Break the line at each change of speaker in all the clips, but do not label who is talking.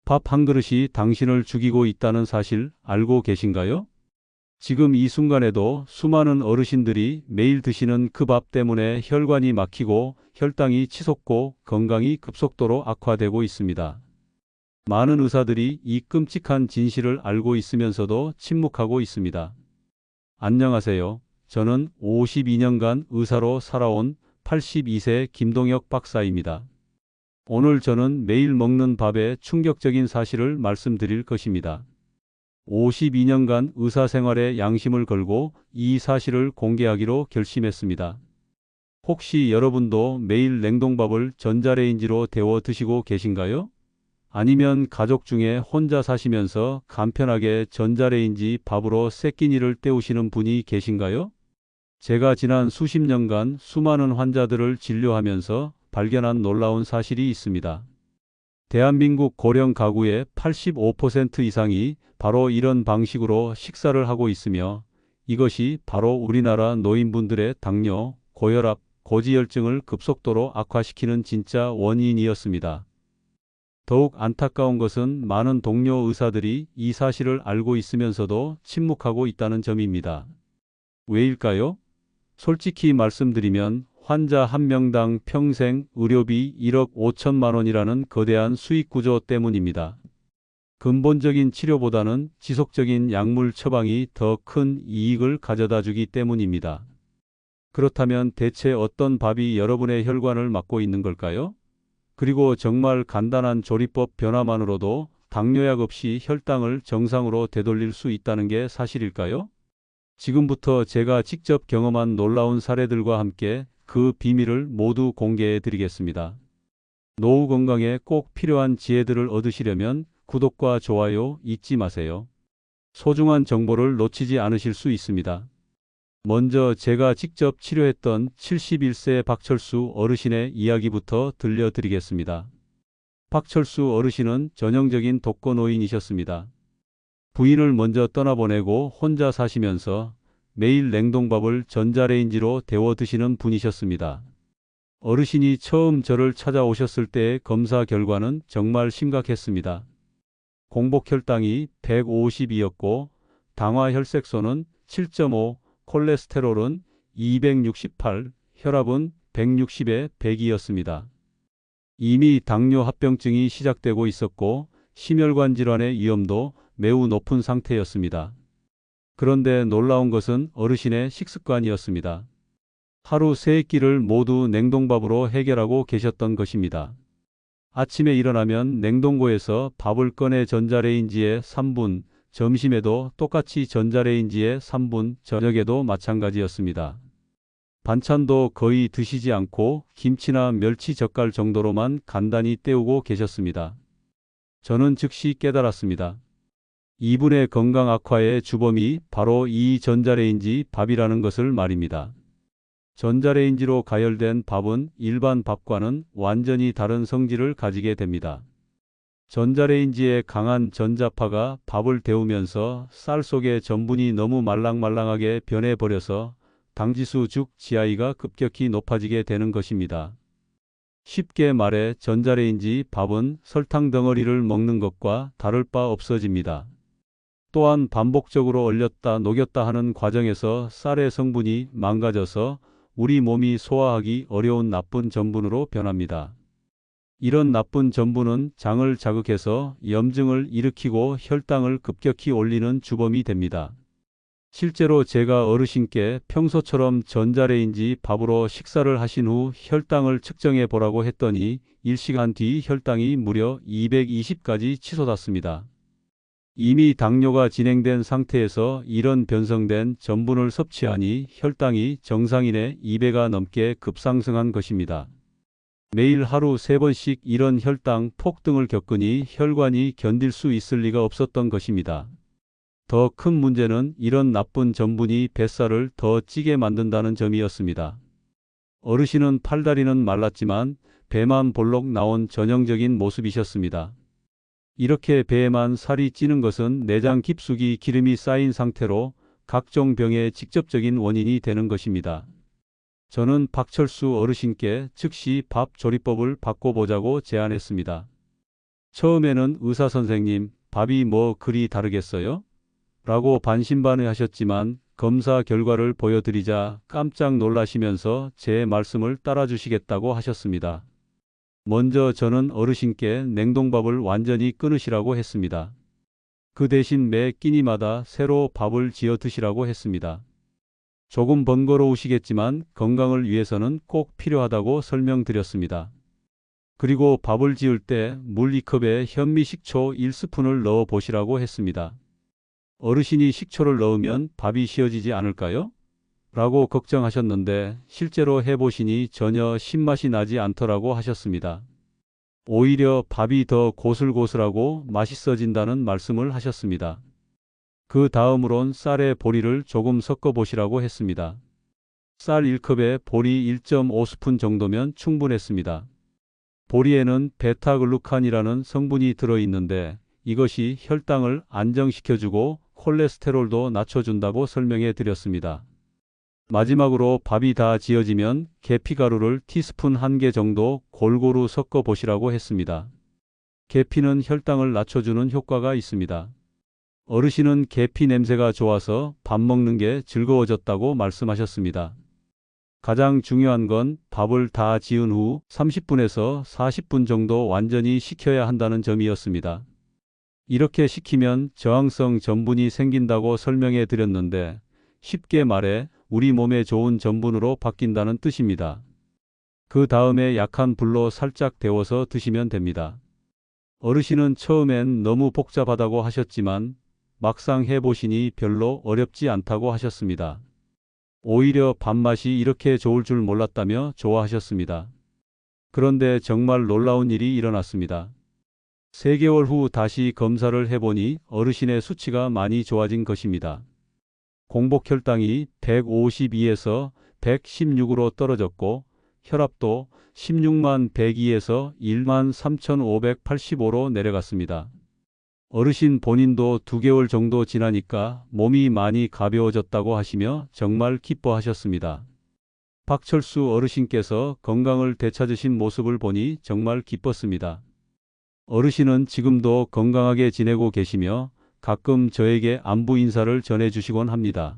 밥 한 그릇이 당신을 죽이고 있다는 사실 알고 계신가요? 지금 이 순간에도 수많은 어르신들이 매일 드시는 그 밥 때문에 혈관이 막히고 혈당이 치솟고 건강이 급속도로 악화되고 있습니다. 많은 의사들이 이 끔찍한 진실을 알고 있으면서도 침묵하고 있습니다. 안녕하세요. 저는 52년간 의사로 살아온 82세 김동혁 박사입니다. 오늘 저는 매일 먹는 밥의 충격적인 사실을 말씀드릴 것입니다. 52년간 의사 생활에 양심을 걸고 이 사실을 공개하기로 결심했습니다. 혹시 여러분도 매일 냉동밥을 전자레인지로 데워 드시고 계신가요? 아니면 가족 중에 혼자 사시면서 간편하게 전자레인지 밥으로 세 끼니를 때우시는 분이 계신가요? 제가 지난 수십 년간 수많은 환자들을 진료하면서 발견한 놀라운 사실이 있습니다. 대한민국 고령 가구의 85% 이상이 바로 이런 방식으로 식사를 하고 있으며 이것이 바로 우리나라 노인분들의 당뇨, 고혈압, 고지혈증을 급속도로 악화시키는 진짜 원인이었습니다. 더욱 안타까운 것은 많은 동료 의사들이 이 사실을 알고 있으면서도 침묵하고 있다는 점입니다. 왜일까요? 솔직히 말씀드리면 환자 한 명당 평생 의료비 1억 5천만 원이라는 거대한 수익 구조 때문입니다. 근본적인 치료보다는 지속적인 약물 처방이 더 큰 이익을 가져다 주기 때문입니다. 그렇다면 대체 어떤 밥이 여러분의 혈관을 막고 있는 걸까요? 그리고 정말 간단한 조리법 변화만으로도 당뇨약 없이 혈당을 정상으로 되돌릴 수 있다는 게 사실일까요? 지금부터 제가 직접 경험한 놀라운 사례들과 함께 그 비밀을 모두 공개해 드리겠습니다. 노후 건강에 꼭 필요한 지혜들을 얻으시려면 구독과 좋아요 잊지 마세요. 소중한 정보를 놓치지 않으실 수 있습니다. 먼저 제가 직접 치료했던 71세 박철수 어르신의 이야기부터 들려드리겠습니다. 박철수 어르신은 전형적인 독거노인이셨습니다. 부인을 먼저 떠나보내고 혼자 사시면서 매일 냉동밥을 전자레인지로 데워 드시는 분이셨습니다. 어르신이 처음 저를 찾아오셨을 때의 검사 결과는 정말 심각했습니다. 공복혈당이 150이었고 당화혈색소는 7.5, 콜레스테롤은 268, 혈압은 160에 100이었습니다. 이미 당뇨 합병증이 시작되고 있었고 심혈관 질환의 위험도 매우 높은 상태였습니다. 그런데 놀라운 것은 어르신의 식습관이었습니다. 하루 3끼를 모두 냉동밥으로 해결하고 계셨던 것입니다. 아침에 일어나면 냉동고에서 밥을 꺼내 전자레인지에 3분, 점심에도 똑같이 전자레인지에 3분, 저녁에도 마찬가지였습니다. 반찬도 거의 드시지 않고 김치나 멸치 젓갈 정도로만 간단히 때우고 계셨습니다. 저는 즉시 깨달았습니다. 이분의 건강 악화의 주범이 바로 이 전자레인지 밥이라는 것을 말입니다. 전자레인지로 가열된 밥은 일반 밥과는 완전히 다른 성질을 가지게 됩니다. 전자레인지의 강한 전자파가 밥을 데우면서 쌀 속의 전분이 너무 말랑말랑하게 변해버려서 당지수 즉 GI가 급격히 높아지게 되는 것입니다. 쉽게 말해 전자레인지 밥은 설탕 덩어리를 먹는 것과 다를 바 없어집니다. 또한 반복적으로 얼렸다 녹였다 하는 과정에서 쌀의 성분이 망가져서 우리 몸이 소화하기 어려운 나쁜 전분으로 변합니다. 이런 나쁜 전분은 장을 자극해서 염증을 일으키고 혈당을 급격히 올리는 주범이 됩니다. 실제로 제가 어르신께 평소처럼 전자레인지 밥으로 식사를 하신 후 혈당을 측정해 보라고 했더니 1시간 뒤 혈당이 무려 220까지 치솟았습니다. 이미 당뇨가 진행된 상태에서 이런 변성된 전분을 섭취하니 혈당이 정상인의 2배가 넘게 급상승한 것입니다. 매일 하루 3번씩 이런 혈당 폭등을 겪으니 혈관이 견딜 수 있을 리가 없었던 것입니다. 더 큰 문제는 이런 나쁜 전분이 뱃살을 더 찌게 만든다는 점이었습니다. 어르신은 팔다리는 말랐지만 배만 볼록 나온 전형적인 모습이셨습니다. 이렇게 배에만 살이 찌는 것은 내장 깊숙이 기름이 쌓인 상태로 각종 병의 직접적인 원인이 되는 것입니다. 저는 박철수 어르신께 즉시 밥 조리법을 바꿔보자고 제안했습니다. 처음에는 의사 선생님, 밥이 뭐 그리 다르겠어요? 라고 반신반의하셨지만 검사 결과를 보여드리자 깜짝 놀라시면서 제 말씀을 따라주시겠다고 하셨습니다. 먼저 저는 어르신께 냉동밥을 완전히 끊으시라고 했습니다. 그 대신 매 끼니마다 새로 밥을 지어 드시라고 했습니다. 조금 번거로우시겠지만 건강을 위해서는 꼭 필요하다고 설명드렸습니다. 그리고 밥을 지을 때 물 2컵에 현미식초 1스푼을 넣어 보시라고 했습니다. 어르신이 식초를 넣으면 밥이 쉬어지지 않을까요? 라고 걱정하셨는데 실제로 해보시니 전혀 신맛이 나지 않더라고 하셨습니다. 오히려 밥이 더 고슬고슬하고 맛있어진다는 말씀을 하셨습니다. 그 다음으론 쌀에 보리를 조금 섞어 보시라고 했습니다. 쌀 1컵에 보리 1.5스푼 정도면 충분했습니다. 보리에는 베타글루칸이라는 성분이 들어있는데 이것이 혈당을 안정시켜주고 콜레스테롤도 낮춰준다고 설명해 드렸습니다. 마지막으로 밥이 다 지어지면 계피가루를 티스푼 1개 정도 골고루 섞어 보시라고 했습니다. 계피는 혈당을 낮춰주는 효과가 있습니다. 어르신은 계피 냄새가 좋아서 밥 먹는 게 즐거워졌다고 말씀하셨습니다. 가장 중요한 건 밥을 다 지은 후 30분에서 40분 정도 완전히 식혀야 한다는 점이었습니다. 이렇게 식히면 저항성 전분이 생긴다고 설명해 드렸는데 쉽게 말해 우리 몸에 좋은 전분으로 바뀐다는 뜻입니다. 그 다음에 약한 불로 살짝 데워서 드시면 됩니다. 어르신은 처음엔 너무 복잡하다고 하셨지만 막상 해보시니 별로 어렵지 않다고 하셨습니다. 오히려 밥맛이 이렇게 좋을 줄 몰랐다며 좋아하셨습니다. 그런데 정말 놀라운 일이 일어났습니다. 3개월 후 다시 검사를 해보니 어르신의 수치가 많이 좋아진 것입니다. 공복혈당이 152에서 116으로 떨어졌고 혈압도 16만 102에서 1만 3,585로 내려갔습니다. 어르신 본인도 2개월 정도 지나니까 몸이 많이 가벼워졌다고 하시며 정말 기뻐하셨습니다. 박철수 어르신께서 건강을 되찾으신 모습을 보니 정말 기뻤습니다. 어르신은 지금도 건강하게 지내고 계시며 가끔 저에게 안부 인사를 전해주시곤 합니다.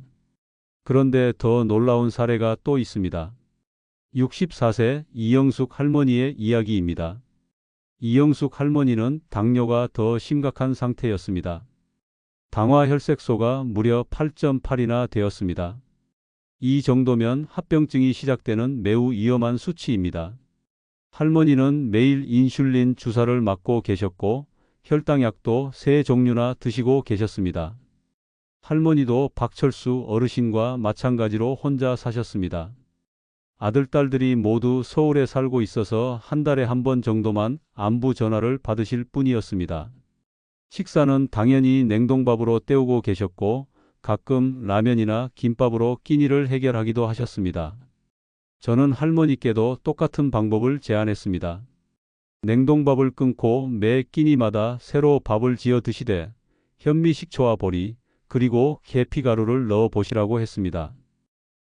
그런데 더 놀라운 사례가 또 있습니다. 64세 이영숙 할머니의 이야기입니다. 이영숙 할머니는 당뇨가 더 심각한 상태였습니다. 당화혈색소가 무려 8.8이나 되었습니다. 이 정도면 합병증이 시작되는 매우 위험한 수치입니다. 할머니는 매일 인슐린 주사를 맞고 계셨고 혈당약도 3종류나 드시고 계셨습니다. 할머니도 박철수 어르신과 마찬가지로 혼자 사셨습니다. 아들, 딸들이 모두 서울에 살고 있어서 한 달에 한 번 정도만 안부 전화를 받으실 뿐이었습니다. 식사는 당연히 냉동밥으로 때우고 계셨고 가끔 라면이나 김밥으로 끼니를 해결하기도 하셨습니다. 저는 할머니께도 똑같은 방법을 제안했습니다. 냉동밥을 끊고 매 끼니마다 새로 밥을 지어 드시되 현미식초와 보리 그리고 계피가루를 넣어 보시라고 했습니다.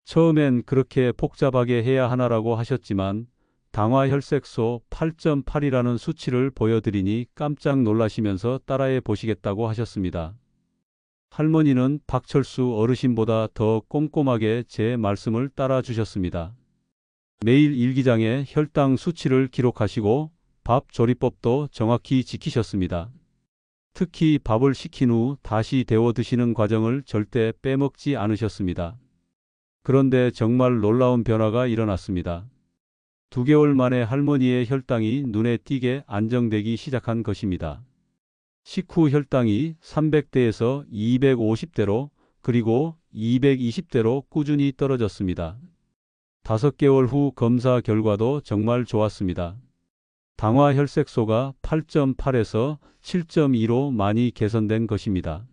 처음엔 그렇게 복잡하게 해야 하나라고 하셨지만 당화혈색소 8.8이라는 수치를 보여드리니 깜짝 놀라시면서 따라해 보시겠다고 하셨습니다. 할머니는 박철수 어르신보다 더 꼼꼼하게 제 말씀을 따라 주셨습니다. 매일 일기장에 혈당 수치를 기록하시고 밥 조리법도 정확히 지키셨습니다. 특히 밥을 식힌 후 다시 데워 드시는 과정을 절대 빼먹지 않으셨습니다. 그런데 정말 놀라운 변화가 일어났습니다. 2개월 만에 할머니의 혈당이 눈에 띄게 안정되기 시작한 것입니다. 식후 혈당이 300대에서 250대로 그리고 220대로 꾸준히 떨어졌습니다. 5개월 후 검사 결과도 정말 좋았습니다. 당화혈색소가 8.8에서 7.2로 많이 개선된 것입니다.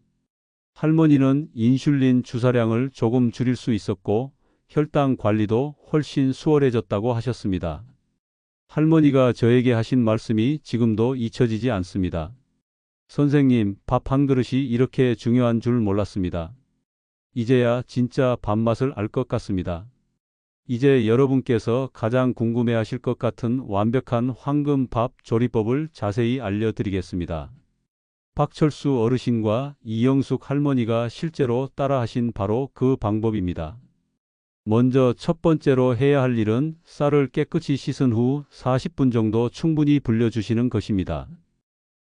할머니는 인슐린 주사량을 조금 줄일 수 있었고 혈당 관리도 훨씬 수월해졌다고 하셨습니다. 할머니가 저에게 하신 말씀이 지금도 잊혀지지 않습니다. 선생님, 밥 한 그릇이 이렇게 중요한 줄 몰랐습니다. 이제야 진짜 밥맛을 알 것 같습니다. 이제 여러분께서 가장 궁금해하실 것 같은 완벽한 황금밥 조리법을 자세히 알려드리겠습니다. 박철수 어르신과 이영숙 할머니가 실제로 따라하신 바로 그 방법입니다. 먼저 첫 번째로 해야 할 일은 쌀을 깨끗이 씻은 후 40분 정도 충분히 불려주시는 것입니다.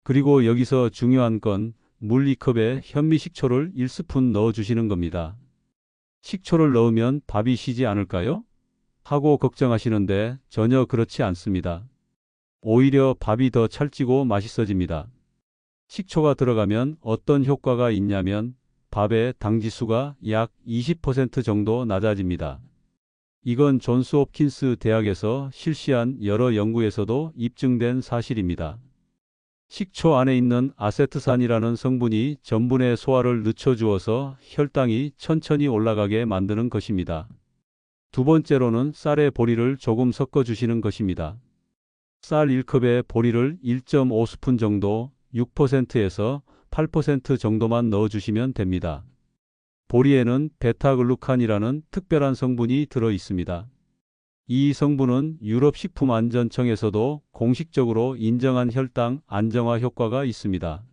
그리고 여기서 중요한 건 물 2컵에 현미식초를 1스푼 넣어주시는 겁니다. 식초를 넣으면 밥이 시지 않을까요? 하고 걱정하시는데 전혀 그렇지 않습니다. 오히려 밥이 더 찰지고 맛있어집니다. 식초가 들어가면 어떤 효과가 있냐면 밥의 당지수가 약 20% 정도 낮아집니다. 이건 존스 홉킨스 대학에서 실시한 여러 연구에서도 입증된 사실입니다. 식초 안에 있는 아세트산이라는 성분이 전분의 소화를 늦춰주어서 혈당이 천천히 올라가게 만드는 것입니다. 두 번째로는 쌀에 보리를 조금 섞어주시는 것입니다. 쌀 1컵에 보리를 1.5스푼 정도 6%에서 8% 정도만 넣어주시면 됩니다. 보리에는 베타글루칸이라는 특별한 성분이 들어 있습니다. 이 성분은 유럽식품안전청에서도 공식적으로 인정한 혈당 안정화 효과가 있습니다.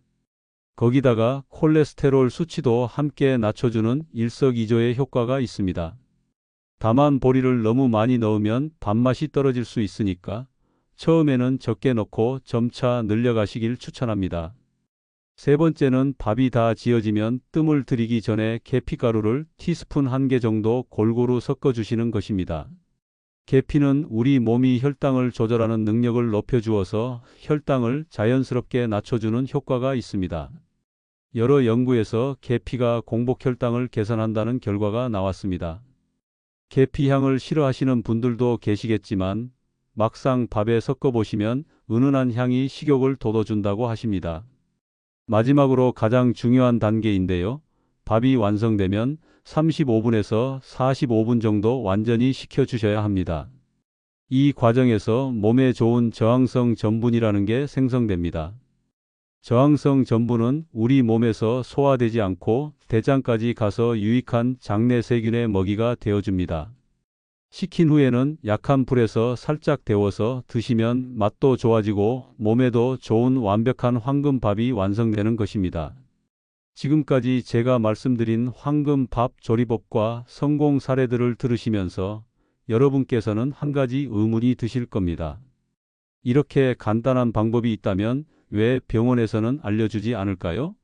거기다가 콜레스테롤 수치도 함께 낮춰주는 일석이조의 효과가 있습니다. 다만 보리를 너무 많이 넣으면 밥맛이 떨어질 수 있으니까 처음에는 적게 넣고 점차 늘려가시길 추천합니다. 세 번째는 밥이 다 지어지면 뜸을 들이기 전에 계피가루를 티스푼 1개 정도 골고루 섞어주시는 것입니다. 계피는 우리 몸이 혈당을 조절하는 능력을 높여주어서 혈당을 자연스럽게 낮춰주는 효과가 있습니다. 여러 연구에서 계피가 공복 혈당을 개선한다는 결과가 나왔습니다. 계피 향을 싫어하시는 분들도 계시겠지만 막상 밥에 섞어보시면 은은한 향이 식욕을 돋워준다고 하십니다. 마지막으로 가장 중요한 단계인데요. 밥이 완성되면 35분에서 45분 정도 완전히 식혀주셔야 합니다. 이 과정에서 몸에 좋은 저항성 전분이라는 게 생성됩니다. 저항성 전분은 우리 몸에서 소화되지 않고 대장까지 가서 유익한 장내 세균의 먹이가 되어줍니다. 식힌 후에는 약한 불에서 살짝 데워서 드시면 맛도 좋아지고 몸에도 좋은 완벽한 황금밥이 완성되는 것입니다. 지금까지 제가 말씀드린 황금밥 조리법과 성공 사례들을 들으시면서 여러분께서는 한 가지 의문이 드실 겁니다. 이렇게 간단한 방법이 있다면 왜 병원에서는 알려주지 않을까요?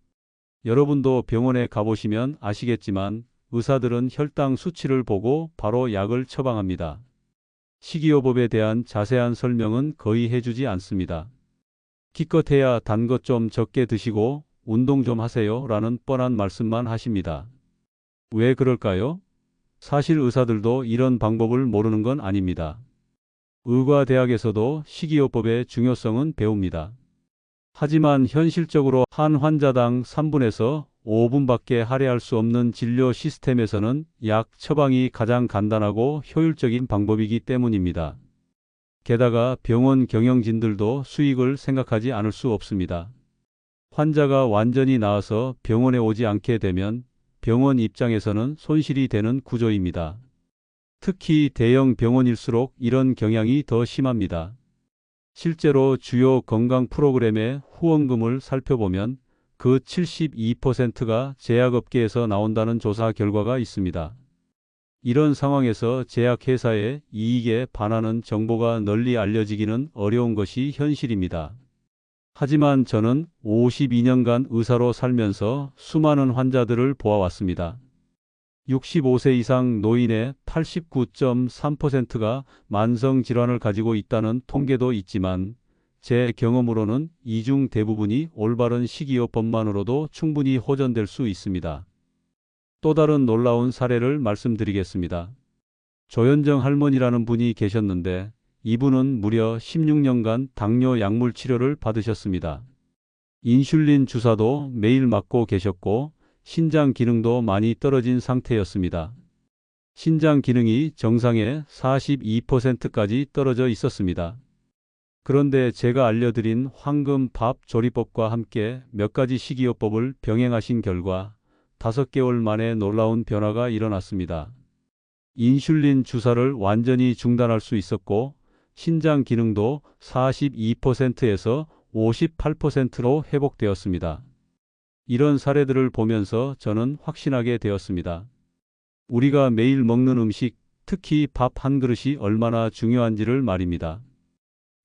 여러분도 병원에 가보시면 아시겠지만 의사들은 혈당 수치를 보고 바로 약을 처방합니다. 식이요법에 대한 자세한 설명은 거의 해주지 않습니다. 기껏해야 단 것 좀 적게 드시고 운동 좀 하세요 라는 뻔한 말씀만 하십니다. 왜 그럴까요? 사실 의사들도 이런 방법을 모르는 건 아닙니다. 의과대학에서도 식이요법의 중요성은 배웁니다. 하지만 현실적으로 한 환자당 3분에서 5분밖에 할애할 수 없는 진료 시스템에서는 약 처방이 가장 간단하고 효율적인 방법이기 때문입니다. 게다가 병원 경영진들도 수익을 생각하지 않을 수 없습니다. 환자가 완전히 나아서 병원에 오지 않게 되면 병원 입장에서는 손실이 되는 구조입니다. 특히 대형 병원일수록 이런 경향이 더 심합니다. 실제로 주요 건강 프로그램의 후원금을 살펴보면 그 72%가 제약업계에서 나온다는 조사 결과가 있습니다. 이런 상황에서 제약회사의 이익에 반하는 정보가 널리 알려지기는 어려운 것이 현실입니다. 하지만 저는 52년간 의사로 살면서 수많은 환자들을 보아왔습니다. 65세 이상 노인의 89.3%가 만성질환을 가지고 있다는 통계도 있지만 제 경험으로는 이 중 대부분이 올바른 식이요법만으로도 충분히 호전될 수 있습니다. 또 다른 놀라운 사례를 말씀드리겠습니다. 조현정 할머니라는 분이 계셨는데 이분은 무려 16년간 당뇨 약물 치료를 받으셨습니다. 인슐린 주사도 매일 맞고 계셨고 신장 기능도 많이 떨어진 상태였습니다. 신장 기능이 정상의 42%까지 떨어져 있었습니다. 그런데 제가 알려드린 황금밥 조리법과 함께 몇 가지 식이요법을 병행하신 결과 5개월 만에 놀라운 변화가 일어났습니다. 인슐린 주사를 완전히 중단할 수 있었고 신장 기능도 42%에서 58%로 회복되었습니다. 이런 사례들을 보면서 저는 확신하게 되었습니다. 우리가 매일 먹는 음식, 특히 밥 한 그릇이 얼마나 중요한지를 말입니다.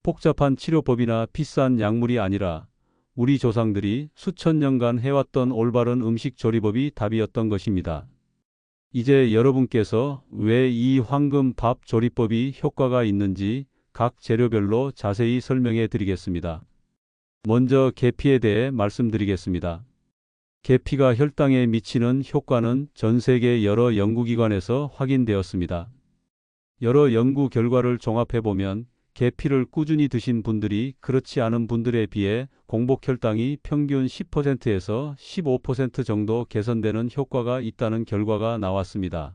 복잡한 치료법이나 비싼 약물이 아니라 우리 조상들이 수천 년간 해왔던 올바른 음식 조리법이 답이었던 것입니다. 이제 여러분께서 왜 이 황금 밥 조리법이 효과가 있는지 각 재료별로 자세히 설명해 드리겠습니다. 먼저 계피에 대해 말씀드리겠습니다. 계피가 혈당에 미치는 효과는 전 세계 여러 연구기관에서 확인되었습니다. 여러 연구 결과를 종합해보면 계피를 꾸준히 드신 분들이 그렇지 않은 분들에 비해 공복 혈당이 평균 10%에서 15% 정도 개선되는 효과가 있다는 결과가 나왔습니다.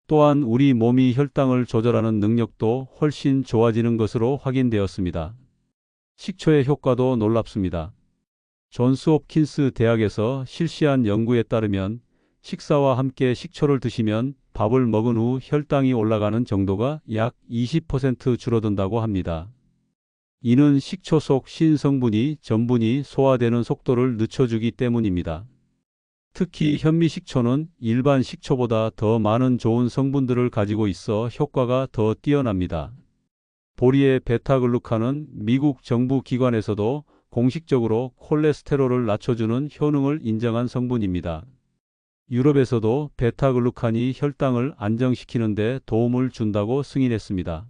또한 우리 몸이 혈당을 조절하는 능력도 훨씬 좋아지는 것으로 확인되었습니다. 식초의 효과도 놀랍습니다. 존스 홉킨스 대학에서 실시한 연구에 따르면 식사와 함께 식초를 드시면 밥을 먹은 후 혈당이 올라가는 정도가 약 20% 줄어든다고 합니다. 이는 식초 속 신성분이 전분이 소화되는 속도를 늦춰주기 때문입니다. 특히 현미식초는 일반 식초보다 더 많은 좋은 성분들을 가지고 있어 효과가 더 뛰어납니다. 보리의 베타글루칸은 미국 정부 기관에서도 공식적으로 콜레스테롤을 낮춰주는 효능을 인정한 성분입니다. 유럽에서도 베타글루칸이 혈당을 안정시키는 데 도움을 준다고 승인했습니다.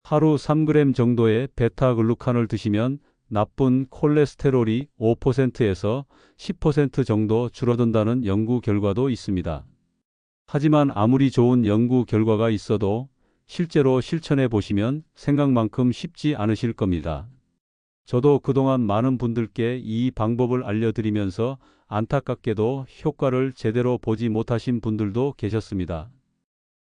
하루 3g 정도의 베타글루칸을 드시면 나쁜 콜레스테롤이 5%에서 10% 정도 줄어든다는 연구 결과도 있습니다. 하지만 아무리 좋은 연구 결과가 있어도 실제로 실천해 보시면 생각만큼 쉽지 않으실 겁니다. 저도 그동안 많은 분들께 이 방법을 알려드리면서 안타깝게도 효과를 제대로 보지 못하신 분들도 계셨습니다.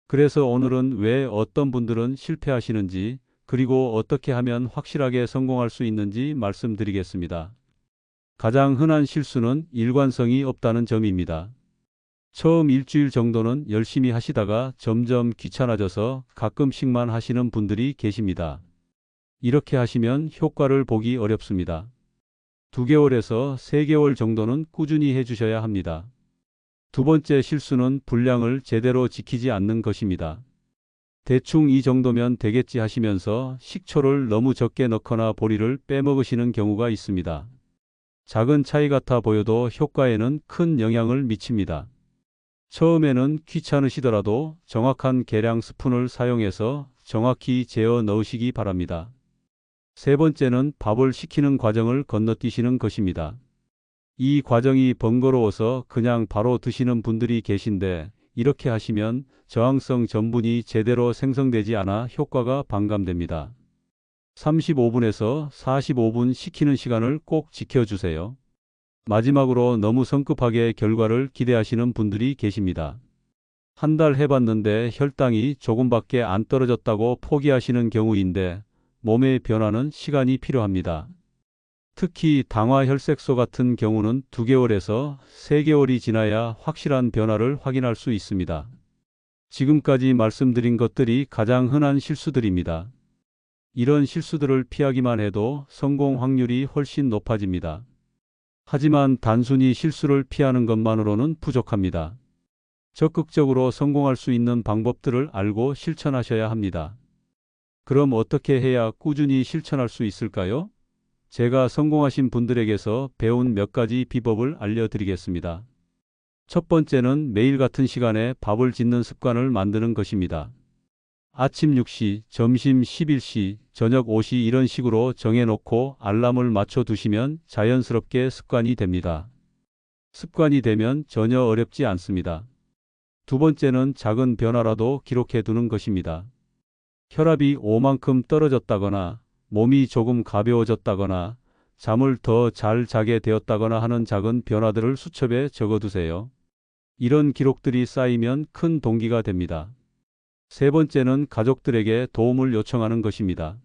그래서 오늘은 왜 어떤 분들은 실패하시는지 그리고 어떻게 하면 확실하게 성공할 수 있는지 말씀드리겠습니다. 가장 흔한 실수는 일관성이 없다는 점입니다. 처음 일주일 정도는 열심히 하시다가 점점 귀찮아져서 가끔씩만 하시는 분들이 계십니다. 이렇게 하시면 효과를 보기 어렵습니다. 2개월에서 3개월 정도는 꾸준히 해주셔야 합니다. 두 번째 실수는 분량을 제대로 지키지 않는 것입니다. 대충 이 정도면 되겠지 하시면서 식초를 너무 적게 넣거나 보리를 빼먹으시는 경우가 있습니다. 작은 차이 같아 보여도 효과에는 큰 영향을 미칩니다. 처음에는 귀찮으시더라도 정확한 계량 스푼을 사용해서 정확히 재어 넣으시기 바랍니다. 세 번째는 밥을 식히는 과정을 건너뛰시는 것입니다. 이 과정이 번거로워서 그냥 바로 드시는 분들이 계신데 이렇게 하시면 저항성 전분이 제대로 생성되지 않아 효과가 반감됩니다. 35분에서 45분 식히는 시간을 꼭 지켜주세요. 마지막으로 너무 성급하게 결과를 기대하시는 분들이 계십니다. 한 달 해봤는데 혈당이 조금밖에 안 떨어졌다고 포기하시는 경우인데 몸의 변화는 시간이 필요합니다. 특히 당화혈색소 같은 경우는 2개월에서 3개월이 지나야 확실한 변화를 확인할 수 있습니다. 지금까지 말씀드린 것들이 가장 흔한 실수들입니다. 이런 실수들을 피하기만 해도 성공 확률이 훨씬 높아집니다. 하지만 단순히 실수를 피하는 것만으로는 부족합니다. 적극적으로 성공할 수 있는 방법들을 알고 실천하셔야 합니다. 그럼 어떻게 해야 꾸준히 실천할 수 있을까요? 제가 성공하신 분들에게서 배운 몇 가지 비법을 알려드리겠습니다. 첫 번째는 매일 같은 시간에 밥을 짓는 습관을 만드는 것입니다. 아침 6시, 점심 11시, 저녁 5시 이런 식으로 정해놓고 알람을 맞춰 두시면 자연스럽게 습관이 됩니다. 습관이 되면 전혀 어렵지 않습니다. 두 번째는 작은 변화라도 기록해 두는 것입니다. 혈압이 5만큼 떨어졌다거나 몸이 조금 가벼워졌다거나 잠을 더 잘 자게 되었다거나 하는 작은 변화들을 수첩에 적어두세요. 이런 기록들이 쌓이면 큰 동기가 됩니다. 세 번째는 가족들에게 도움을 요청하는 것입니다.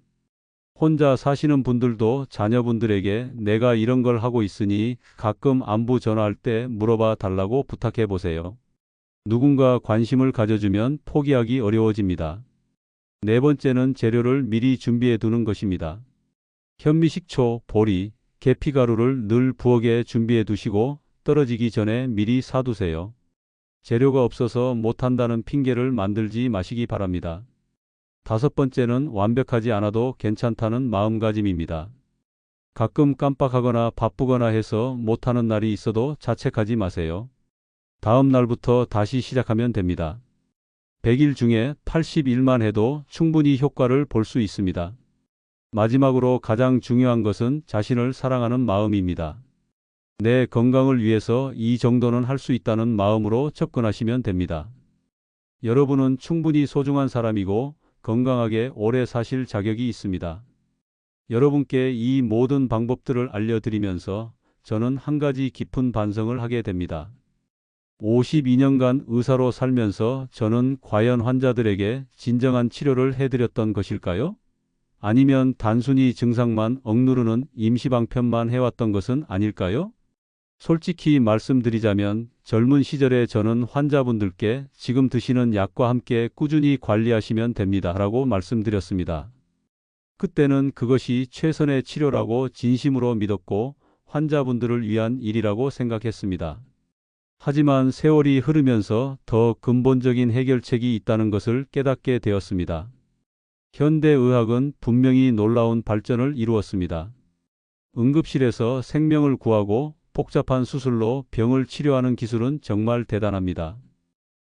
혼자 사시는 분들도 자녀분들에게 내가 이런 걸 하고 있으니 가끔 안부 전화할 때 물어봐 달라고 부탁해 보세요. 누군가 관심을 가져주면 포기하기 어려워집니다. 네 번째는 재료를 미리 준비해 두는 것입니다. 현미식초, 보리, 계피가루를 늘 부엌에 준비해 두시고 떨어지기 전에 미리 사두세요. 재료가 없어서 못한다는 핑계를 만들지 마시기 바랍니다. 다섯 번째는 완벽하지 않아도 괜찮다는 마음가짐입니다. 가끔 깜빡하거나 바쁘거나 해서 못하는 날이 있어도 자책하지 마세요. 다음 날부터 다시 시작하면 됩니다. 100일 중에 80일만 해도 충분히 효과를 볼 수 있습니다. 마지막으로 가장 중요한 것은 자신을 사랑하는 마음입니다. 내 건강을 위해서 이 정도는 할 수 있다는 마음으로 접근하시면 됩니다. 여러분은 충분히 소중한 사람이고 건강하게 오래 사실 자격이 있습니다. 여러분께 이 모든 방법들을 알려드리면서 저는 한 가지 깊은 반성을 하게 됩니다. 52년간 의사로 살면서 저는 과연 환자들에게 진정한 치료를 해드렸던 것일까요? 아니면 단순히 증상만 억누르는 임시방편만 해왔던 것은 아닐까요? 솔직히 말씀드리자면 젊은 시절에 저는 환자분들께 지금 드시는 약과 함께 꾸준히 관리하시면 됩니다 라고 말씀드렸습니다. 그때는 그것이 최선의 치료라고 진심으로 믿었고 환자분들을 위한 일이라고 생각했습니다. 하지만 세월이 흐르면서 더 근본적인 해결책이 있다는 것을 깨닫게 되었습니다. 현대의학은 분명히 놀라운 발전을 이루었습니다. 응급실에서 생명을 구하고 복잡한 수술로 병을 치료하는 기술은 정말 대단합니다.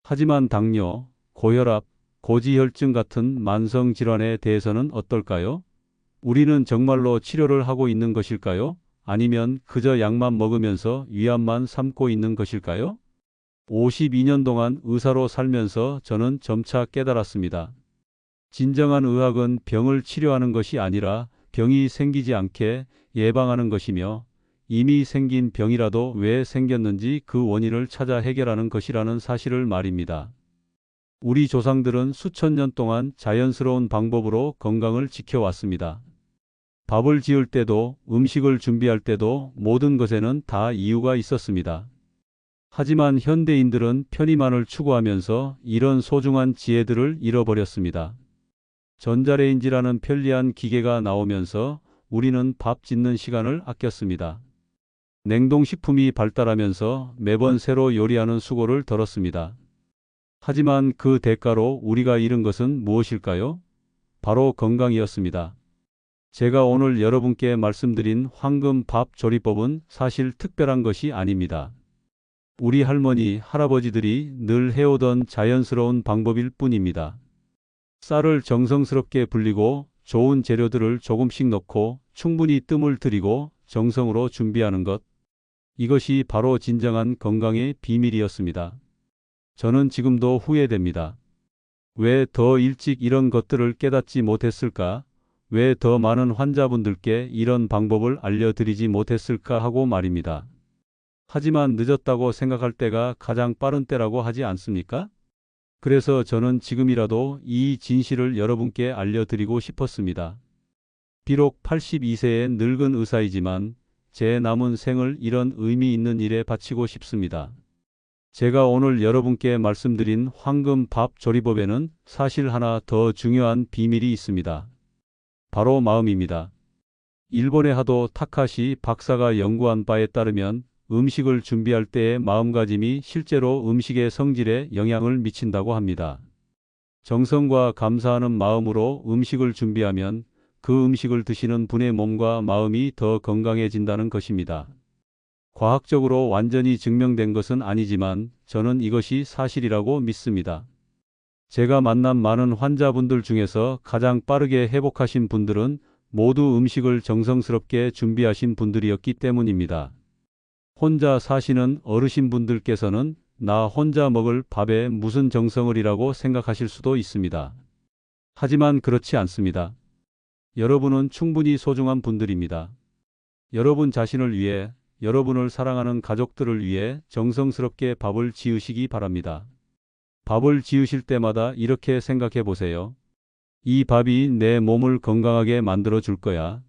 하지만 당뇨, 고혈압, 고지혈증 같은 만성 질환에 대해서는 어떨까요? 우리는 정말로 치료를 하고 있는 것일까요? 아니면 그저 약만 먹으면서 위안만 삼고 있는 것일까요? 52년 동안 의사로 살면서 저는 점차 깨달았습니다. 진정한 의학은 병을 치료하는 것이 아니라 병이 생기지 않게 예방하는 것이며 이미 생긴 병이라도 왜 생겼는지 그 원인을 찾아 해결하는 것이라는 사실을 말입니다. 우리 조상들은 수천 년 동안 자연스러운 방법으로 건강을 지켜왔습니다. 밥을 지을 때도 음식을 준비할 때도 모든 것에는 다 이유가 있었습니다. 하지만 현대인들은 편의만을 추구하면서 이런 소중한 지혜들을 잃어버렸습니다. 전자레인지라는 편리한 기계가 나오면서 우리는 밥 짓는 시간을 아꼈습니다. 냉동식품이 발달하면서 매번 새로 요리하는 수고를 덜었습니다. 하지만 그 대가로 우리가 잃은 것은 무엇일까요? 바로 건강이었습니다. 제가 오늘 여러분께 말씀드린 황금 밥 조리법은 사실 특별한 것이 아닙니다. 우리 할머니, 할아버지들이 늘 해오던 자연스러운 방법일 뿐입니다. 쌀을 정성스럽게 불리고 좋은 재료들을 조금씩 넣고 충분히 뜸을 들이고 정성으로 준비하는 것. 이것이 바로 진정한 건강의 비밀이었습니다. 저는 지금도 후회됩니다. 왜 더 일찍 이런 것들을 깨닫지 못했을까? 왜 더 많은 환자분들께 이런 방법을 알려드리지 못했을까 하고 말입니다. 하지만 늦었다고 생각할 때가 가장 빠른 때라고 하지 않습니까? 그래서 저는 지금이라도 이 진실을 여러분께 알려드리고 싶었습니다. 비록 82세의 늙은 의사이지만 제 남은 생을 이런 의미 있는 일에 바치고 싶습니다. 제가 오늘 여러분께 말씀드린 황금 밥 조리법에는 사실 하나 더 중요한 비밀이 있습니다. 바로 마음입니다. 일본의 하도 타카시 박사가 연구한 바에 따르면 음식을 준비할 때의 마음가짐이 실제로 음식의 성질에 영향을 미친다고 합니다. 정성과 감사하는 마음으로 음식을 준비하면 그 음식을 드시는 분의 몸과 마음이 더 건강해진다는 것입니다. 과학적으로 완전히 증명된 것은 아니지만 저는 이것이 사실이라고 믿습니다. 제가 만난 많은 환자분들 중에서 가장 빠르게 회복하신 분들은 모두 음식을 정성스럽게 준비하신 분들이었기 때문입니다. 혼자 사시는 어르신분들께서는 나 혼자 먹을 밥에 무슨 정성을이라고 생각하실 수도 있습니다. 하지만 그렇지 않습니다. 여러분은 충분히 소중한 분들입니다. 여러분 자신을 위해, 여러분을 사랑하는 가족들을 위해 정성스럽게 밥을 지으시기 바랍니다. 밥을 지으실 때마다 이렇게 생각해 보세요. 이 밥이 내 몸을 건강하게 만들어 줄 거야.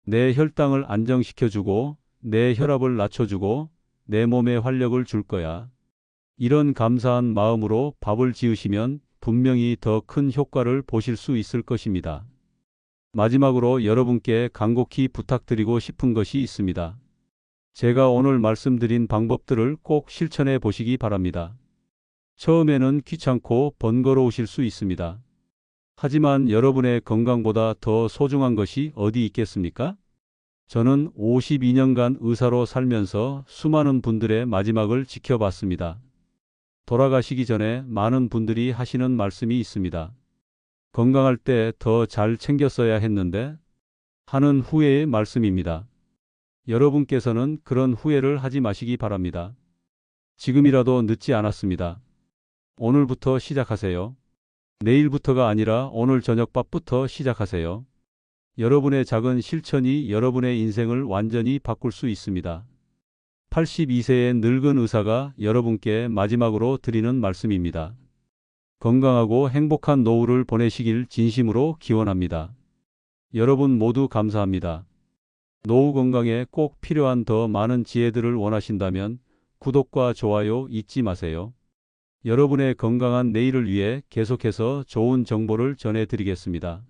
내 혈당을 안정시켜 주고 내 혈압을 낮춰주고 내 몸에 활력을 줄 거야. 이런 감사한 마음으로 밥을 지으시면 분명히 더 큰 효과를 보실 수 있을 것입니다. 마지막으로 여러분께 간곡히 부탁드리고 싶은 것이 있습니다. 제가 오늘 말씀드린 방법들을 꼭 실천해 보시기 바랍니다. 처음에는 귀찮고 번거로우실 수 있습니다. 하지만 여러분의 건강보다 더 소중한 것이 어디 있겠습니까? 저는 52년간 의사로 살면서 수많은 분들의 마지막을 지켜봤습니다. 돌아가시기 전에 많은 분들이 하시는 말씀이 있습니다. 건강할 때 더 잘 챙겼어야 했는데 하는 후회의 말씀입니다. 여러분께서는 그런 후회를 하지 마시기 바랍니다. 지금이라도 늦지 않았습니다. 오늘부터 시작하세요. 내일부터가 아니라 오늘 저녁밥부터 시작하세요. 여러분의 작은 실천이 여러분의 인생을 완전히 바꿀 수 있습니다. 82세의 늙은 의사가 여러분께 마지막으로 드리는 말씀입니다. 건강하고 행복한 노후를 보내시길 진심으로 기원합니다. 여러분 모두 감사합니다. 노후 건강에 꼭 필요한 더 많은 지혜들을 원하신다면 구독과 좋아요 잊지 마세요. 여러분의 건강한 내일을 위해 계속해서 좋은 정보를 전해드리겠습니다.